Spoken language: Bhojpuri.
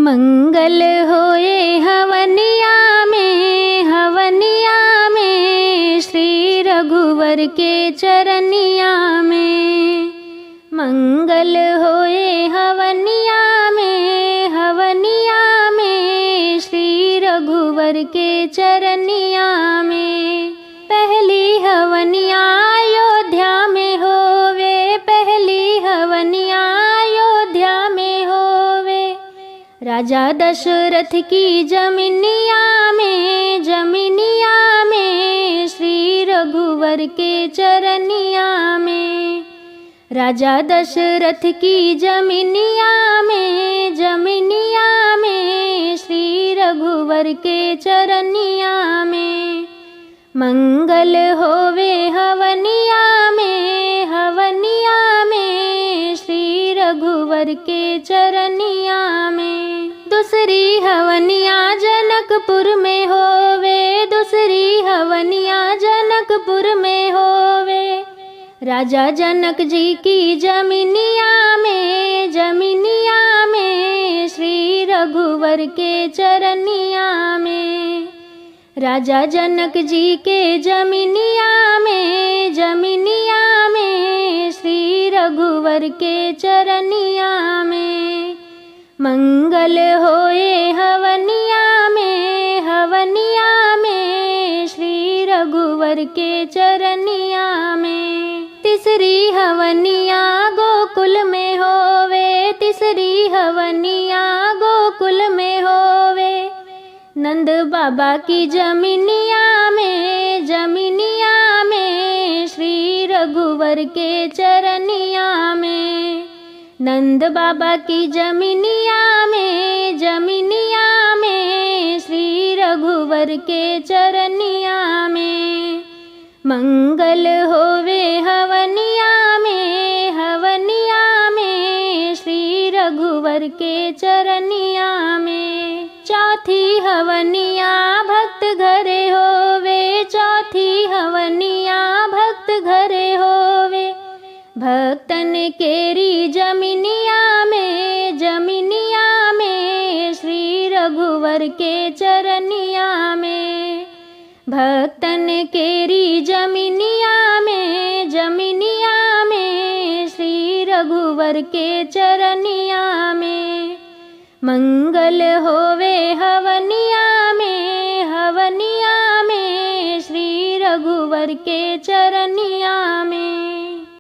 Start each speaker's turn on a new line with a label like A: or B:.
A: मंगल होए हवनिया में श्री रघुवर के चरनिया में। मंगल होए हवनिया में श्री रघुवर के चरनिया में। पहली हवनिया अयोध्या में होवे, पहली हवनिया अयोध्या में होवे। राजा दशरथ की जमीनिया में श्री रघुवर के चरनिया में। राजा दशरथ की जमीनिया में श्री रघुवर के चरनिया में। मंगल होवे हवनिया में श्री रघुवर के चरनिया में। दूसरी हवनिया जनकपुर में होवे, दूसरी हवनिया जनकपुर में होवे। राजा जनक जी की जमीनिया में श्री रघुवर के चरनिया में। राजा जनक जी के जमीनिया में श्री रघुवर के चरनिया में। मंगल होए हवनिया में श्री रघुवर के चरनिया में। तीसरी हवनिया गोकुल में होवे, तीसरी हवनिया गोकुल में होवे। नंद बाबा की जमीनिया में श्री रघुवर के चरनिया में। नंद बाबा की जमीनिया में श्री रघुवर के चरनिया में। मंगल होवे हवनिया में श्री रघुवर के चरनिया में। चौथी हवनिया भक्त घरे होवे, चौथी हवनिया भक्त घरे होवे। भक्तन केरी जमीनिया में श्री रघुवर के चरनिया में। भक्तन केरी जमीनिया में श्री रघुवर के चरनिया में। मंगल होवे हवनिया में श्री रघुवर के चरनिया में।